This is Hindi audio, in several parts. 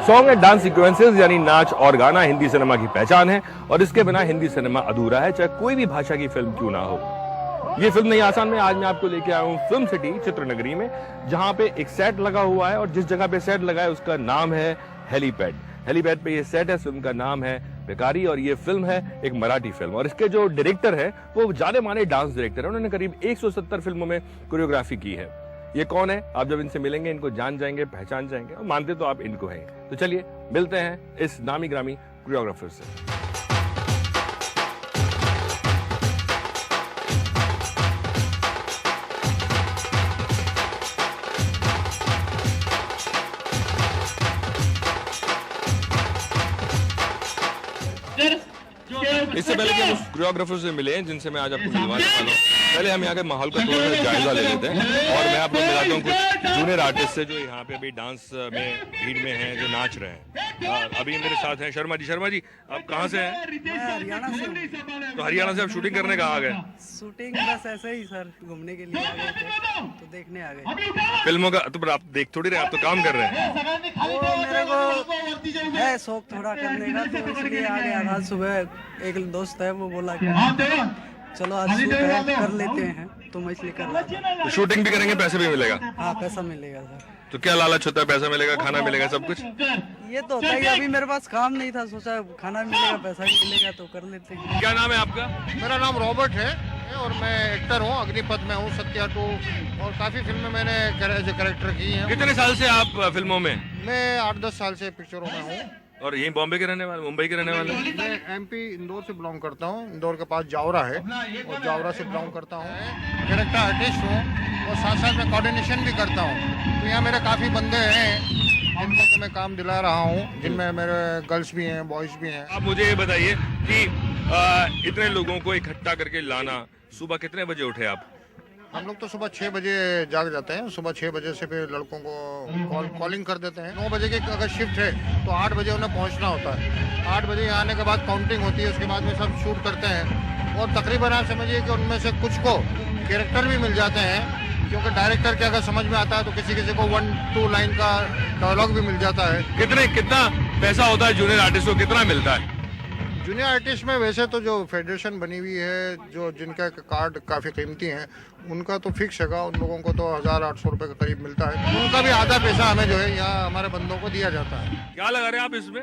सॉन्ग है डांस सीक्वेंसेस यानी नाच और गाना हिंदी सिनेमा की पहचान है और इसके बिना हिंदी सिनेमा अधूरा है, चाहे कोई भी भाषा की फिल्म क्यों ना हो। ये फिल्म नहीं आसान में आज मैं आपको लेके आया हूँ फिल्म सिटी चित्रनगरी में, जहां पे एक सेट लगा हुआ है और जिस जगह पे सेट लगा है उसका नाम है हेलीपैड। हेलीपैड पे ये सेट है, फिल्म का नाम है बेकारी और ये फिल्म है एक मराठी फिल्म और इसके जो डायरेक्टर है वो जाने माने डांस डायरेक्टर है। उन्होंने करीब 170 फिल्मों में कोरियोग्राफी की है। ये कौन है आप जब इनसे मिलेंगे इनको जान जाएंगे, पहचान जाएंगे और मानते तो आप इनको हैं। तो चलिए मिलते हैं इस नामी ग्रामी कोरियोग्राफर से। इससे पहले कि हम उस कोरियोग्राफर से मिले जिनसे मैं आज आपको मिलवाने वाला हूँ, पहले हम यहाँ के माहौल का थोड़ा सा जायजा ले लेते हैं और मैं आपको मिलाता हूँ कुछ जूनियर आर्टिस्ट से जो यहाँ पे अभी डांस में भीड़ में हैं, जो नाच रहे हैं। अभी मेरे साथ हैं शर्मा जी। शर्मा जी आप कहाँ से हैं? मैं हरियाणा से हूँ। तो हरियाणा से आप शूटिंग करने कहाँ आ गए? शूटिंग बस ऐसे ही सर, घूमने के लिए आ गए थे तो देखने आ गए। फिल्मों का तो आप देख थोड़ी रहे, आप तो काम कर रहे हैं। वो मेरे को है शौक थोड़ा करने का तो इसलिए आ गया। आज सुबह एक दोस्त है वो बोला कि चलो आज शूट है कर लेते हैं, तो मैं इसलिए कर रहा हूँ। तो शूटिंग भी करेंगे, पैसे भी मिलेगा? हाँ पैसा मिलेगा सर। तो क्या लालच होता है? पैसा मिलेगा, खाना मिलेगा, सब कुछ? ये तो होता है, अभी मेरे पास काम नहीं था, सोचा खाना भी मिलेगा पैसा भी मिलेगा तो कर लेते हैं। क्या नाम है आपका? मेरा नाम रॉबर्ट है और मैं एक्टर हूँ, अग्निपथ में हूँ, सत्या 2 और काफ़ी फिल्में मैंने कैरेक्टर की हैं। कितने साल से आप फिल्मों में? मैं 8-10 साल से पिक्चरों में हूँ। और यही बॉम्बे के रहने वाले, मुंबई के रहने वाले? मैं एमपी इंदौर से बिलोंग करता हूँ। इंदौर के पास जावरा है और जावरा से बिलोंग करता हूँ। कैरेक्टर आर्टिस्ट हूँ और साथ साथ मैं कोऑर्डिनेशन भी करता हूँ। तो यहाँ मेरे काफ़ी बंदे हैं जिनको तो मैं काम दिला रहा हूँ, जिनमें मेरे गर्ल्स भी हैं, बॉयज़ भी हैं। आप मुझे ये बताइए कि इतने लोगों को इकट्ठा करके लाना, सुबह कितने बजे उठे आप? हम लोग तो सुबह 6 बजे जाग जाते हैं। सुबह 6 बजे से फिर लड़कों को कॉलिंग कर देते हैं। 9 बजे की अगर शिफ्ट है तो 8 बजे उन्हें पहुंचना होता है। 8 बजे यहाँ आने के बाद काउंटिंग होती है, उसके बाद में सब शूट करते हैं और तकरीबन आप समझिए कि उनमें से कुछ को कैरेक्टर भी मिल जाते हैं, क्योंकि डायरेक्टर के अगर समझ में आता है तो किसी किसी को 1-2 लाइन का डायलॉग भी मिल जाता है। कितना पैसा होता है जूनियर आर्टिस्ट को, कितना मिलता है? जूनियर आर्टिस्ट में वैसे तो जो फेडरेशन बनी हुई है, जो जिनका कार्ड काफ़ी कीमती हैं, उनका तो फिक्स हैगा। उन लोगों को तो 1800 रुपये के करीब मिलता है। उनका भी आधा पैसा हमें जो है यहाँ हमारे बंदों को दिया जाता है। क्या लगा रहे हैं आप इसमें?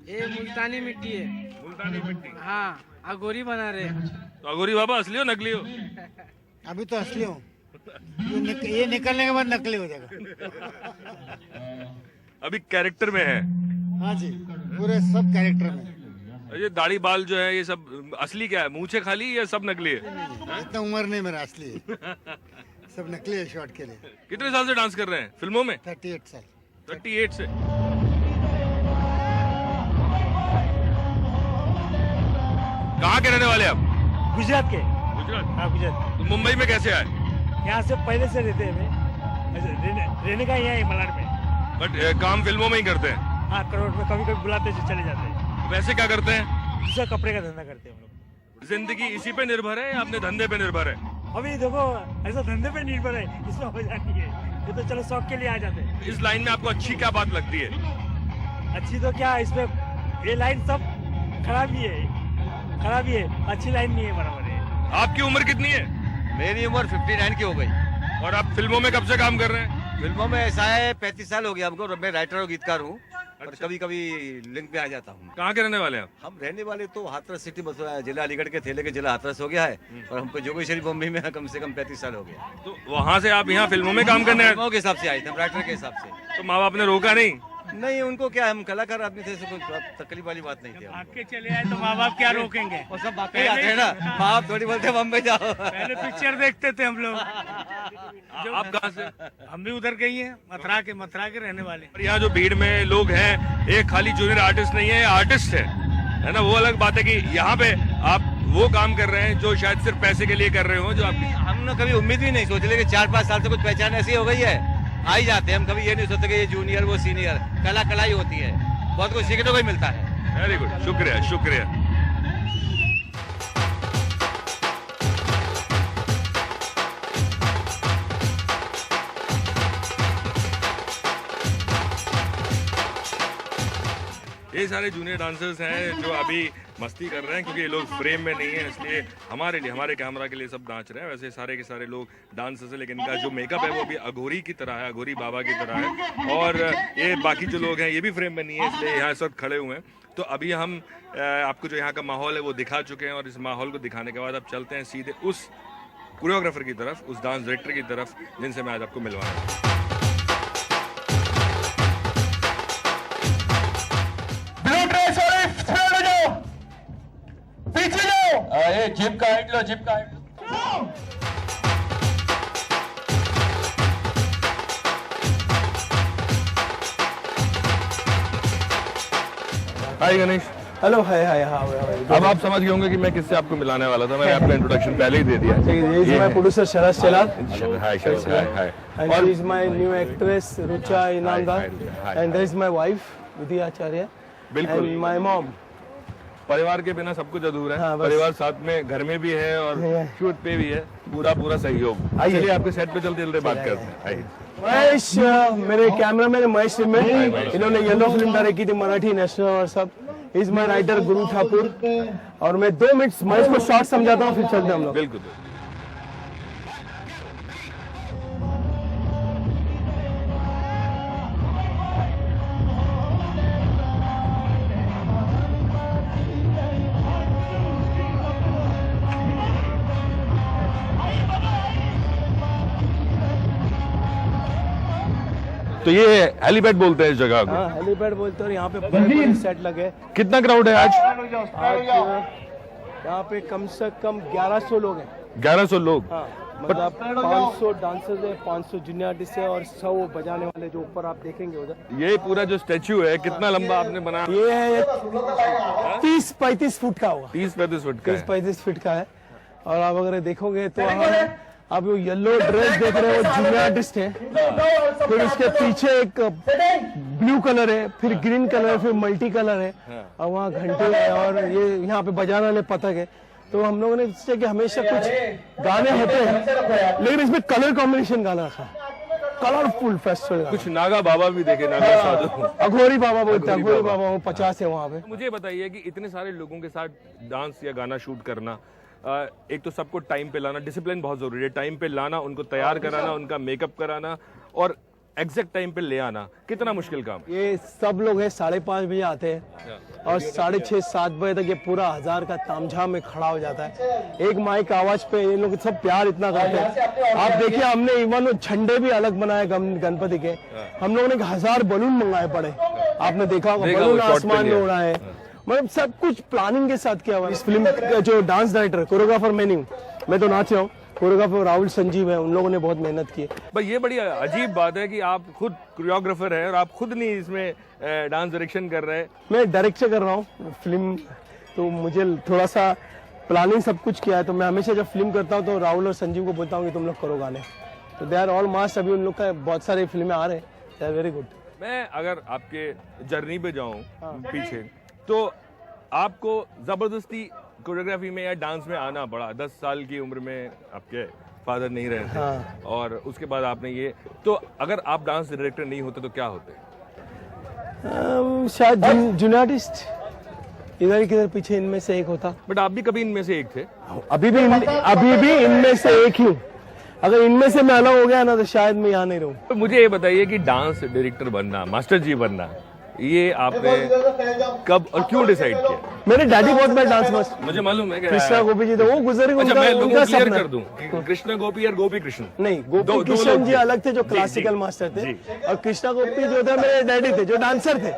ये मुल्तानी मिट्टी है। मुल्तानी मिट्टी? हाँ, अगोरी बना रहे हैं। तो अगोरी बाबा असली हो नकली हो? अभी तो असली हूँ, ये निकलने के बाद नकली हो जाएगा। अभी कैरेक्टर में है? हाँ जी, पूरे सब कैरेक्टर में। ये दाढ़ी बाल जो है ये सब असली क्या है? मूछे खाली या सब नकली है? इतना उम्र नहीं मेरा असली है, सब नकली है शॉट के लिए। कितने साल से डांस कर रहे हैं फिल्मों में? 38 साल। 38 से। कहाँ के रहने वाले आप? गुजरात के। गुजरात? हाँ गुजरात। तो मुंबई में कैसे आए? यहाँ से पहले से रहते हैं, रहने का यहाँ है मलाड में। बट काम फिल्मों में ही करते हैं? हाँ करोड़ में कभी कभी बुलाते हैं, चले जाते हैं। वैसे क्या करते हैं? दूसरा कपड़े का धंधा करते हैं हम लोग। जिंदगी इसी पे निर्भर है या अपने धंधे पे निर्भर है? अभी देखो ऐसा धंधे पे निर्भर है, इसमें हो जाती है। ये तो चलो शौक के लिए आ जाते हैं। इस लाइन में आपको अच्छी क्या बात लगती है? अच्छी तो क्या, इसमें ये लाइन सब खराब ही है, खराब ही है, अच्छी लाइन नहीं है, बराबर है। आपकी उम्र कितनी है? मेरी उम्र 59 की हो गई। और आप फिल्मों में कब से काम कर रहे हैं? फिल्मों में ऐसा है 35 साल हो गया हमको। मैं राइटर और गीतकार हूँ और कभी कभी लिंक में आ जाता हूँ। कहाँ के रहने वाले हैं आप? हम रहने वाले तो हाथरस सिटी जिला अलीगढ़ के थे, लेकिन जिला हाथरस हो गया है और हमको जोगेश्वरी बॉम्बे में कम से कम 35 साल हो गया। तो वहाँ से आप यहाँ फिल्मों में काम करने आए? फिल्मों के हिसाब से आए थे, राइटर के हिसाब से। तो माँ बाप ने रोका नहीं? नहीं, उनको क्या, हम कलाकार आदमी थे, कोई तकलीफ वाली बात नहीं थी। आपके चले आए तो माँ बाप क्या रोकेंगे? वो सब बातें आते हैं ना, माँ बाप थोड़ी बोलते बम्बई जाओ। पहले पिक्चर देखते थे हम लोग। आप कहाँ से? हम भी उधर गई हैं, मथुरा के रहने वाले। और यहाँ जो भीड़ में लोग हैं, एक खाली जूनियर आर्टिस्ट नहीं है, आर्टिस्ट है ना? वो अलग बात है कि यहाँ पे आप वो काम कर रहे हैं जो शायद सिर्फ पैसे के लिए कर रहे हो, जो आपकी हमने कभी उम्मीद भी नहीं सोची, लेकिन 4-5 साल से कुछ पहचान ऐसी हो गई है, आ ही जाते हैं। हम कभी ये नहीं सोचते कि ये जूनियर वो सीनियर, कला ही होती है, बहुत कुछ सीखने को ही मिलता है। वेरी गुड, शुक्रिया शुक्रिया। ये सारे जूनियर डांसर्स हैं जो अभी मस्ती कर रहे हैं, क्योंकि ये लोग फ्रेम में नहीं है, इसलिए हमारे लिए, हमारे कैमरा के लिए सब नाच रहे हैं। वैसे सारे के सारे लोग डांसर्स हैं, लेकिन इनका जो मेकअप है वो भी अघोरी की तरह है, अघोरी बाबा की तरह है। और ये बाकी जो लोग हैं ये भी फ्रेम में नहीं है, इसलिए यहाँ सब खड़े हुए हैं। तो अभी हम आपको जो यहाँ का माहौल है वो दिखा चुके हैं, और इस माहौल को दिखाने के बाद अब चलते हैं सीधे उस कोरियोग्राफर की तरफ, उस डांस डायरेक्टर की तरफ, जिनसे मैं आज आपको मिलवाना हूँ। जिप का हाइट लो, जिप का हाइट लो। हाय गणेश। हेलो, हाय हाय हाय। अब आप समझ गए होंगे कि मैं किससे आपको मिलाने वाला था। मैंने आपका इंट्रोडक्शन पहले ही दे दिया। He is my producer Sharad Chelad. Hi Sharad, hi hi. And she is my new actress Rucha Inamdar. hi. And there is my wife Vidya Acharya. बिल्कुल। And my mom. परिवार के बिना सब कुछ अधूरा है। हाँ, बस। परिवार साथ में घर में भी है और शूट पे भी है, पूरा सहयोग। आइए। चलिए आपके सेट पे चलते चलते बात करते हैं। आइए। महेश, मेरे कैमरा मैन महेश में, इन्होंने येलो फिल्म डायरेक्ट की थी, मराठी नेशनल और सब। इज माई राइटर गुरु ठाकुर। और मैं 2 मिनट महेश को शॉर्ट समझाता हूँ, फिर चलते हम लोग। बिल्कुल। तो ये हेलीपैड बोलते हैं इस जगह को। हाँ, हेलीपैड बोलते हैं। और यहाँ पे पूरे सेट लगे। कितना क्राउड है आज? आज यहाँ पे कम से कम 1100 लोग हैं। 1100 लोग। हाँ, मतलब 500 डांसर्स है, 500 जूनियर आर्टिस्ट है, और 100 बजाने वाले जो ऊपर आप देखेंगे उधर। ये पूरा जो स्टैच्यू है कितना लंबा आपने बनाया? ये है 30-35 फुट का होगा। 30-35 फुट का है। 30-35 फीट का है। और आप अगर देखोगे तो आप वो येलो ड्रेस देख रहे हो, जूनियर आर्टिस्ट है। फिर उसके पीछे एक ब्लू कलर है, फिर ग्रीन कलर है, फिर मल्टी कलर है, और वहाँ घंटे है, और ये यहाँ पे बजाने वाले पतंग है। तो हम लोगों ने सोचा कि हमेशा कुछ गाने होते हैं, लेकिन इसमें कलर कॉम्बिनेशन गाना था, कलरफुल फेस्टिवल। कुछ नागा बाबा भी देखे, नागा साधु। अघोरी बाबा बोलते हैं, अघोरी बाबा वो 50 है वहाँ पे। मुझे बताइए कि इतने सारे लोगों के साथ डांस या गाना शूट करना, एक तो सबको टाइम पे लाना, डिसिप्लिन बहुत जरूरी है, टाइम पे लाना, उनको तैयार कराना, उनका मेकअप कराना, और एग्जैक्ट टाइम पे ले आना, कितना मुश्किल काम। ये सब लोग हैं 5:30 बजे आते हैं, और 6:30-7 बजे तक ये पूरा 1000 का तामझाम में खड़ा हो जाता है। एक माइक आवाज पे ये लोग सब प्यार इतना करते हैं। आप देखिए, हमने इवन झंडे भी अलग बनाए गणपति के। हम लोगों ने 1000 बलून मंगाए पड़े, आपने देखा होगा, बलून आसमान में उड़ा है। मतलब सब कुछ प्लानिंग के साथ किया हुआ है। इस फिल्म का जो डांस डायरेक्टर, कोरियोग्राफर मैं तो नाच रहा हूँ, कोरियोग्राफर राहुल संजीव है, उन लोगों ने बहुत मेहनत की है। भाई ये बड़ी अजीब बात है कि आप खुद कोरियोग्राफर है और आप खुद नहीं इसमें डांस डायरेक्शन कर रहे हैं। मैं डायरेक्टर कर रहा हूँ फिल्म, तो मुझे थोड़ा सा प्लानिंग सब कुछ किया है। तो मैं हमेशा जब फिल्म करता हूँ तो राहुल और संजीव को बोलता हूँ कि तुम लोग करो गाने। तो दे आर ऑल मास्ट। अभी उन लोग का बहुत सारे फिल्में आ रहे हैं, दे आर वेरी गुड। मैं अगर आपके जर्नी पे जाऊँ पीछे, तो आपको जबरदस्ती कोरियोग्राफी में या डांस में आना पड़ा। 10 साल की उम्र में आपके फादर नहीं रहे थे, और उसके बाद आपने ये, तो अगर आप डांस डायरेक्टर नहीं होते तो क्या होते? शायद जूनियर आर्टिस्ट, इधर किधर पीछे इनमें से एक होता। बट आप भी कभी इनमें से एक थे। अभी भी इनमें से एक ही हूँ। अगर इनमें से मैं अलग हो गया ना तो शायद मैं यहाँ नहीं रहूँ। तो मुझे ये बताइए कि डांस डायरेक्टर बनना, मास्टर जी बनना, ये आपने कब और क्यों डिसाइड किया? मेरे डैडी बहुत बड़े डांस मास्टर, मुझे मालूम है। कृष्णा गोपी जी, तो वो गुजर गए। अच्छा, मैं लोगों क्लियर कर दूं, कृष्णा गोपी और गोपी कृष्ण नहीं, गोपी कृष्ण जी अलग थे जो क्लासिकल मास्टर थे, और कृष्णा गोपी जो थे मेरे डैडी थे जो डांसर थे,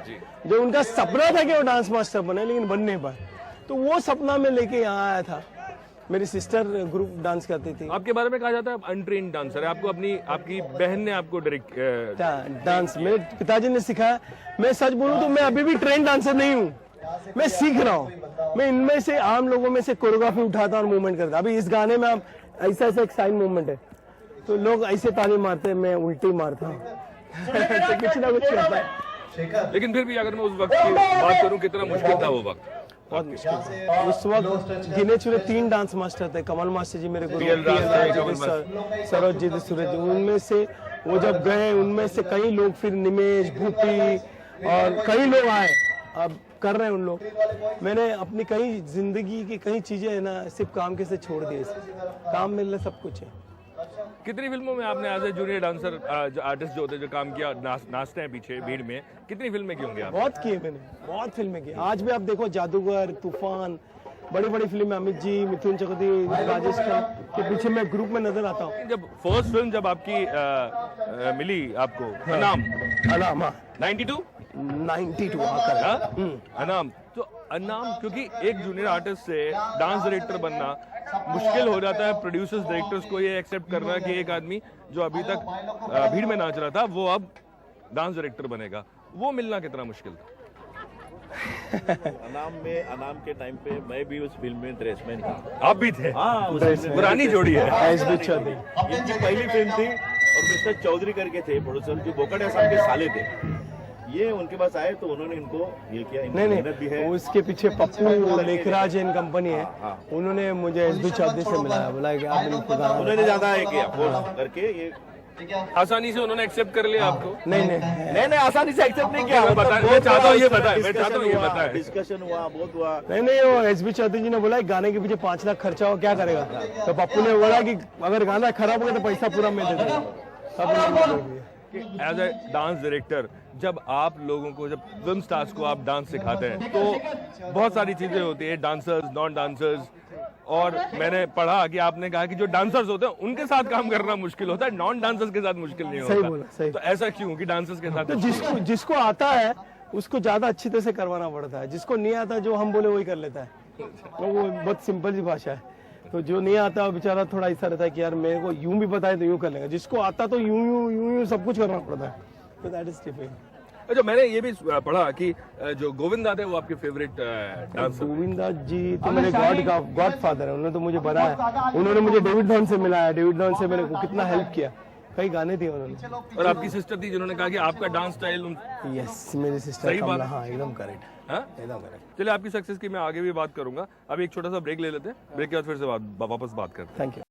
जो उनका सपना था कि वो डांस मास्टर बने, लेकिन बन नहीं पाए। तो वो सपना में लेके यहाँ आया था। मेरी सिस्टर ग्रुप डांस करती थी। आपके बारे में कहा जाता है आप अनट्रेन्ड डांसर है। आपको आपकी बहन ने आपको डांस मेरे पिताजी ने सिखाया। मैं सच बोलूं तो मैं अभी भी ट्रेन डांसर नहीं हूँ, मैं सीख रहा हूँ। मैं इनमें से आम लोगों में से कोरियोग्राफी उठाता और मूवमेंट करता। अभी इस गाने में आप ऐसा एक साइन मूवमेंट है, तो लोग ऐसे ताली मारते हैं, मैं उल्टी मारता हूँ। तो कुछ ना कुछ करता है। लेकिन फिर भी अगर मैं उस वक्त की बात करूँ, कितना मुश्किल था वो वक्त? बहुत मुश्किल। उस वक्त गिने चुने 3 डांस मास्टर थे। कमल मास्टर जी मेरे गुरु, सरोज जी, सूरज जी। उनमें से वो जब गए, उनमें से कई लोग, फिर निमेश, भूपी और कई लोग आए। अब कर रहे हैं उन लोग। मैंने अपनी कई जिंदगी की कई चीजें है ना सिर्फ काम के से छोड़ दी। काम मिलने सब कुछ है। कितनी फिल्मों में आपने as a junior dancer artist जो होते जो काम किया, नाचते हैं पीछे भीड़ में, कितनी फिल्में की होंगी आप? बहुत किए मैंने, बहुत फिल्में की। आज भी आप देखो जादूगर, तूफान, बड़ी बड़ी फिल्में, अमित जी, मिथुन चक्रवर्ती, राजेश खन्ना के पीछे मैं ग्रुप में नजर आता हूँ। जब फर्स्ट फिल्म जब आपकी मिली आपको, अनाम, अनाम, हाँ 92 अनाम, तो अनाम, क्योंकि एक जूनियर आर्टिस्ट से डांस डायरेक्टर बनना मुश्किल हो जाता है। प्रोड्यूसर्स, डायरेक्टर्स को ये एक्सेप्ट करना कि एक आदमी जो अभी तक भीड़ में नाच रहा था वो अब डांस डायरेक्टर बनेगा, वो मिलना कितना मुश्किल था? अनाम के टाइम पे मैं भी उस फिल्म में ड्रेसमैन था। आप भी थे? हाँ, पुरानी जोड़ी है। इनकी पहली फिल्म थी और मिस्टर चौधरी करके थे प्रोड्यूसर, जो बोकड़िया साहब के साले थे। ये उनके पास आए तो उन्होंने इनको ये किया। नहीं, भी है। उसके पीछे पप्पू लेखराज एंड कंपनी है। उन्होंने मुझे एसबी चौधरी से मिलाया, बोला कि आप उन्होंने ज्यादा किया फोर्स करके। ये आसानी से उन्होंने एक्सेप्ट कर लिया आपको? नहीं, आसानी से एक्सेप्ट नहीं किया। मैं चाहता हूँ ये बताएं। डिस्कशन हुआ, बहुत हुआ। नहीं, वो एसबी चौधरी जी ने बोला गाने के पीछे 5 लाख खर्चा हो, क्या करेगा? तो पप्पू ने बोला कि अगर गाना खराब हो गया तो पैसा पूरा मैं दे दूंगा। एज ए डांस डायरेक्टर, जब आप लोगों को, जब फिल्म स्टार्स को आप डांस सिखाते हैं तो बहुत सारी चीजें होती है, डांसर्स, नॉन डांसर्स, और मैंने पढ़ा कि आपने कहा कि जो डांसर्स होते हैं उनके साथ काम करना मुश्किल होता है, नॉन डांसर्स के साथ मुश्किल नहीं होता। सही बोला, सही। तो ऐसा क्यों कि डांसर्स के साथ? तो जिसको आता है उसको ज्यादा अच्छी तरह से करवाना पड़ता है, जिसको नहीं आता जो हम बोले वही कर लेता है। तो वो बहुत सिंपल सी भाषा है। तो जो नहीं आता वो बेचारा थोड़ा ऐसा रहता है कि यार मेरे को यूं भी बताए तो यूं कर लेगा, जिसको आता तो यूं सब कुछ करना पड़ता है। तो दैट इज डिफरेंट। अच्छा, मैंने ये भी पढ़ा कि जो गोविंदा थे वो आपके फेवरेट डांसर। गोविंदा जी तो मेरे गॉड फादर है, उन्होंने तो मुझे बनाया। उन्होंने मुझे डेविड डॉन से मिलाया, डेविड डॉन से मेरे को कितना हेल्प किया, कई गाने थे उन्होंने। और आपकी सिस्टर थी जिन्होंने कहा कि आपका डांस स्टाइल। यस, मेरी सिस्टर। सही बात। हाँ, एकदम करेक्ट, एकदम करेक्ट। चलिए, आपकी सक्सेस की मैं आगे भी बात करूंगा। अभी एक छोटा सा ब्रेक ले लेते हैं, ब्रेक के बाद फिर से वापस बात करते हैं। Thank you.